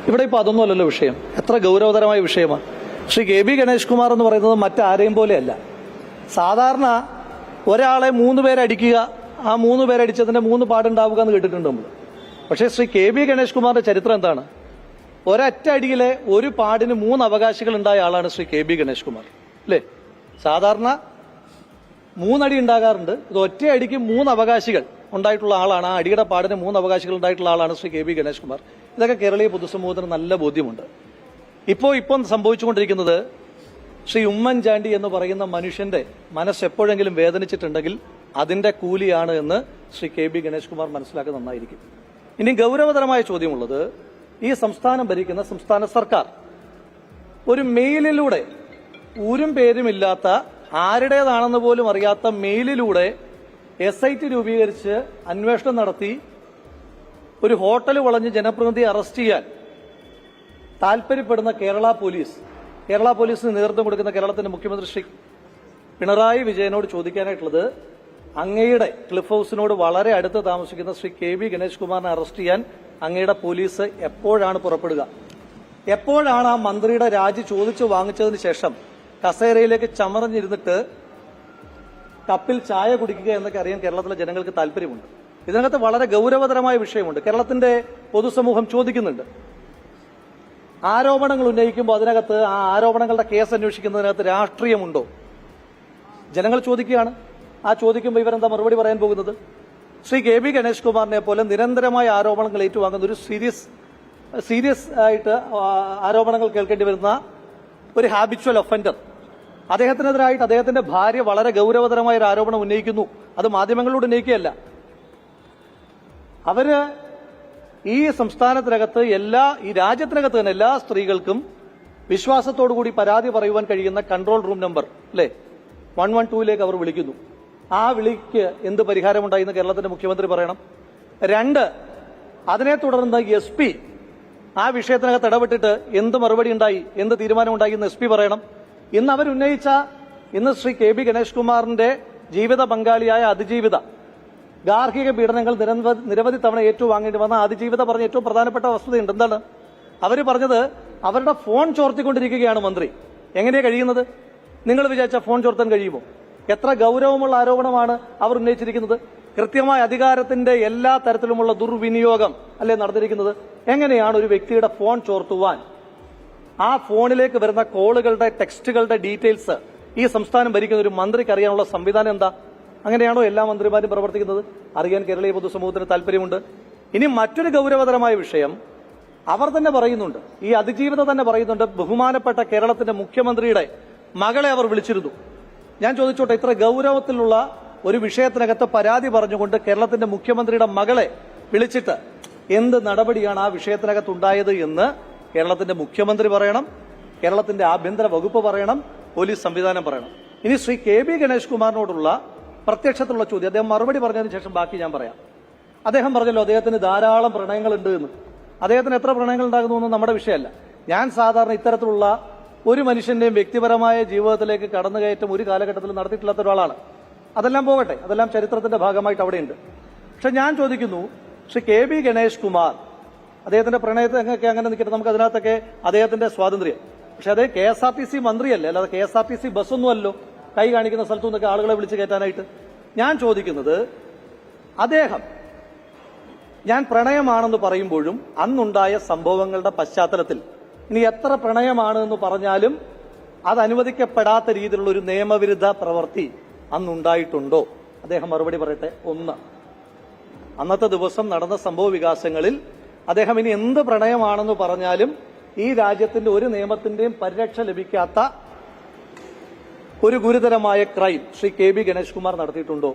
ഇവിടെ ഇപ്പോൾ അതൊന്നുമല്ലല്ലോ വിഷയം. എത്ര ഗൗരവതരമായ വിഷയമാണ്. ശ്രീ കെ ബി ഗണേഷ് കുമാർ എന്ന് പറയുന്നത് മറ്റാരെയും പോലെയല്ല. സാധാരണ ഒരാളെ 3 പേരടിക്കുക, ആ 3 പേരടിച്ചതിന്റെ 3 പാടുണ്ടാവുക എന്ന് കേട്ടിട്ടുണ്ട് നമ്മൾ. പക്ഷേ ശ്രീ കെ ബി ഗണേഷ് കുമാറിന്റെ ചരിത്രം എന്താണ്? ഒരൊറ്റ അടിയിലെ ഒരു പാടിന് 3 അവകാശികൾ ഉണ്ടായ ആളാണ് ശ്രീ കെ ബി ഗണേഷ് കുമാർ, അല്ലേ? സാധാരണ 3 അടി ഉണ്ടാകാറുണ്ട്. ഇത് ഒറ്റ അടിക്ക് 3 അവകാശികൾ ഉണ്ടായിട്ടുള്ള ആളാണ്. ആ അടിയുടെ പാടിന് 3 അവകാശികൾ ഉണ്ടായിട്ടുള്ള ആളാണ് ശ്രീ കെ ബി ഗണേഷ് കുമാർ. ഇതൊക്കെ കേരളീയ പൊതുസമൂഹത്തിന് നല്ല ബോധ്യമുണ്ട്. ഇപ്പം സംഭവിച്ചുകൊണ്ടിരിക്കുന്നത്, ശ്രീ ഉമ്മൻചാണ്ടി എന്ന് പറയുന്ന മനുഷ്യന്റെ മനസ്സെപ്പോഴെങ്കിലും വേദനിച്ചിട്ടുണ്ടെങ്കിൽ അതിന്റെ കൂലിയാണ് എന്ന് ശ്രീ കെ ബി ഗണേഷ് കുമാർ മനസ്സിലാക്കുന്നത് നന്നായിരിക്കും. ഇനി ഗൗരവതരമായ ചോദ്യമുള്ളത്, ഈ സംസ്ഥാനം ഭരിക്കുന്ന സംസ്ഥാന സർക്കാർ ഒരു മെയിലിലൂടെ ഊരും പേരുമില്ലാത്ത, ആരുടേതാണെന്ന് പോലും അറിയാത്ത മെയിലിലൂടെ SIT രൂപീകരിച്ച് അന്വേഷണം നടത്തി ഒരു ഹോട്ടൽ വളഞ്ഞ് ജനപ്രതിനിധിയെ അറസ്റ്റ് ചെയ്യാൻ താൽപര്യപ്പെടുന്ന കേരള പോലീസിന് നേതൃത്വം കൊടുക്കുന്ന കേരളത്തിന്റെ മുഖ്യമന്ത്രി ശ്രീ പിണറായി വിജയനോട് ചോദിക്കാനായിട്ടുള്ളത്, അങ്ങയുടെ ക്ലിഫ് ഹൌസിനോട് വളരെ അടുത്ത് താമസിക്കുന്ന ശ്രീ കെ ബി ഗണേഷ് കുമാറിനെ അറസ്റ്റ് ചെയ്യാൻ അങ്ങയുടെ പോലീസ് എപ്പോഴാണ് പുറപ്പെടുക? എപ്പോഴാണ് ആ മന്ത്രിയുടെ രാജി ചോദിച്ചു വാങ്ങിച്ചതിന് ശേഷം കസേരയിലേക്ക് ചമറഞ്ഞിരുന്നിട്ട് കപ്പിൽ ചായ കുടിക്കുക എന്നൊക്കെ അറിയാൻ കേരളത്തിലെ ജനങ്ങൾക്ക് താല്പര്യമുണ്ട്. ഇതിനകത്ത് വളരെ ഗൗരവതരമായ വിഷയമുണ്ട്. കേരളത്തിന്റെ പൊതുസമൂഹം ചോദിക്കുന്നുണ്ട്, ആരോപണങ്ങൾ ഉന്നയിക്കുമ്പോൾ അതിനകത്ത് ആ ആരോപണങ്ങളുടെ കേസ് അന്വേഷിക്കുന്നതിനകത്ത് രാഷ്ട്രീയമുണ്ടോ? ജനങ്ങൾ ചോദിക്കുകയാണ്. ആ ചോദിക്കുമ്പോൾ ഇവരെന്താ മറുപടി പറയാൻ പോകുന്നത്? ശ്രീ കെ ബി ഗണേഷ് കുമാറിനെ പോലെ നിരന്തരമായ ആരോപണങ്ങൾ ഏറ്റുവാങ്ങുന്ന ഒരു സീരിയസ് ആയിട്ട് ആരോപണങ്ങൾ കേൾക്കേണ്ടി വരുന്ന ഒരു ഹാബിച്വൽ ഒഫൻഡർ, അദ്ദേഹത്തിനെതിരായിട്ട് അദ്ദേഹത്തിന്റെ ഭാര്യ വളരെ ഗൗരവതരമായ ഒരു ആരോപണം ഉന്നയിക്കുന്നു. അത് മാധ്യമങ്ങളോട് ഉന്നയിക്കുകയല്ല. അവര് ഈ സംസ്ഥാനത്തിനകത്ത് ഈ രാജ്യത്തിനകത്ത് തന്നെ എല്ലാ സ്ത്രീകൾക്കും വിശ്വാസത്തോടുകൂടി പരാതി പറയുവാൻ കഴിയുന്ന കൺട്രോൾ റൂം നമ്പർ, അല്ലെ, 112ലേക്ക് അവർ വിളിക്കുന്നു. ആ വിളിക്ക് എന്ത് പരിഹാരമുണ്ടായി എന്ന് കേരളത്തിന്റെ മുഖ്യമന്ത്രി പറയണം. 2, അതിനെ തുടർന്ന് SP ആ വിഷയത്തിനകത്ത് ഇടപെട്ടിട്ട് എന്ത് മറുപടി ഉണ്ടായി, എന്ത് തീരുമാനമുണ്ടായി എന്ന് SP പറയണം. ഇന്ന് ശ്രീ കെ ബി ഗണേഷ് കുമാറിന്റെ ജീവിത പങ്കാളിയായ അതിജീവിത ഗാർഹിക പീഡനങ്ങൾ നിരവധി തവണ ഏറ്റുവാങ്ങേണ്ടി വന്ന അതിജീവിത പറഞ്ഞ ഏറ്റവും പ്രധാനപ്പെട്ട വസ്തുതയുണ്ട്. എന്താണ് അവര് പറഞ്ഞത്? അവരുടെ ഫോൺ ചോർത്തിക്കൊണ്ടിരിക്കുകയാണ് മന്ത്രി. എങ്ങനെയാ കഴിയുന്നത്? നിങ്ങൾ വിചാരിച്ച ഫോൺ ചോർത്താൻ കഴിയുമോ? എത്ര ഗൗരവമുള്ള ആരോപണമാണ് അവർ ഉന്നയിച്ചിരിക്കുന്നത്. കൃത്യമായ അധികാരത്തിന്റെ എല്ലാ തരത്തിലുമുള്ള ദുർവിനിയോഗം അല്ലേ നടന്നിരിക്കുന്നത്. എങ്ങനെയാണ് ഒരു വ്യക്തിയുടെ ഫോൺ ചോർത്തുവാൻ, ആ ഫോണിലേക്ക് വരുന്ന കോളുകളുടെ ടെക്സ്റ്റുകളുടെ ഡീറ്റെയിൽസ് ഈ സംസ്ഥാനം ഭരിക്കുന്ന ഒരു മന്ത്രിക്ക് അറിയാനുള്ള സംവിധാനം എന്താ? അങ്ങനെയാണോ എല്ലാ മന്ത്രിമാരും പ്രവർത്തിക്കുന്നത്? അറിയാൻ കേരളീയ പൊതുസമൂഹത്തിന് താല്പര്യമുണ്ട്. ഇനി മറ്റൊരു ഗൗരവതരമായ വിഷയം അവർ തന്നെ പറയുന്നുണ്ട്, ഈ അതിജീവിത തന്നെ പറയുന്നുണ്ട്, ബഹുമാനപ്പെട്ട കേരളത്തിന്റെ മുഖ്യമന്ത്രിയുടെ മകളെ അവർ വിളിച്ചിരുന്നു. ഞാൻ ചോദിച്ചോട്ടെ, ഇത്ര ഗൗരവത്തിലുള്ള ഒരു വിഷയത്തിനകത്ത് പരാതി പറഞ്ഞുകൊണ്ട് കേരളത്തിന്റെ മുഖ്യമന്ത്രിയുടെ മകളെ വിളിച്ചിട്ട് എന്ത് നടപടിയാണ് ആ വിഷയത്തിനകത്ത് ഉണ്ടായത് എന്ന് കേരളത്തിന്റെ മുഖ്യമന്ത്രി പറയണം, കേരളത്തിന്റെ ആഭ്യന്തര വകുപ്പ് പറയണം, പോലീസ് സംവിധാനം പറയണം. ഇനി ശ്രീ കെ ബി ഗണേഷ് കുമാറിനോടുള്ള പ്രത്യക്ഷത്തിലുള്ള ചോദ്യം, അദ്ദേഹം മറുപടി പറഞ്ഞതിന് ശേഷം ബാക്കി ഞാൻ പറയാം. അദ്ദേഹം പറഞ്ഞല്ലോ അദ്ദേഹത്തിന് ധാരാളം പ്രണയങ്ങളുണ്ട് എന്ന്. അദ്ദേഹത്തിന് എത്ര പ്രണയങ്ങൾ ഉണ്ടാകുന്നു എന്ന് നമ്മുടെ വിഷയമല്ല. ഞാൻ സാധാരണ ഇത്തരത്തിലുള്ള ഒരു മനുഷ്യന്റെയും വ്യക്തിപരമായ ജീവിതത്തിലേക്ക് കടന്നുകയറ്റം ഒരു കാലഘട്ടത്തിൽ നടത്തിയിട്ടില്ലാത്ത ഒരാളാണ്. അതെല്ലാം പോകട്ടെ, അതെല്ലാം ചരിത്രത്തിന്റെ ഭാഗമായിട്ട് അവിടെയുണ്ട്. പക്ഷെ ഞാൻ ചോദിക്കുന്നു, ശ്രീ കെ ബി ഗണേഷ് കുമാർ അദ്ദേഹത്തിന്റെ പ്രണയത്തെ അങ്ങനെ നിൽക്കട്ടെ, നമുക്ക് അതിനകത്തൊക്കെ അദ്ദേഹത്തിന്റെ സ്വാതന്ത്ര്യം. പക്ഷെ അതേ KSRTC മന്ത്രിയല്ലേ, അല്ലാതെ KSRTC ബസ്സൊന്നുമല്ലോ കൈ കാണിക്കുന്ന സ്ഥലത്തു നിന്നൊക്കെ ആളുകളെ വിളിച്ച് കയറ്റാനായിട്ട്. ഞാൻ ചോദിക്കുന്നത്, അദ്ദേഹം ഞാൻ പ്രണയമാണെന്ന് പറയുമ്പോഴും അന്നുണ്ടായ സംഭവങ്ങളുടെ പശ്ചാത്തലത്തിൽ ഇനി എത്ര പ്രണയമാണ് എന്ന് പറഞ്ഞാലും അത് അനുവദിക്കപ്പെടാത്ത രീതിയിലുള്ള ഒരു നിയമവിരുദ്ധ പ്രവൃത്തി അന്നുണ്ടായിട്ടുണ്ടോ? അദ്ദേഹം മറുപടി പറയട്ടെ. 1, അന്നത്തെ ദിവസം നടന്ന സംഭവ വികാസങ്ങളിൽ അദ്ദേഹം ഇനി എന്ത് പ്രണയമാണെന്ന് പറഞ്ഞാലും ഈ രാജ്യത്തിന്റെ ഒരു നിയമത്തിന്റെയും പരിരക്ഷ ലഭിക്കാത്ത ഒരു ഗുരുതരമായ crime Shri K B Ganesh Kumar നടത്തിയിട്ടുണ്ടോ?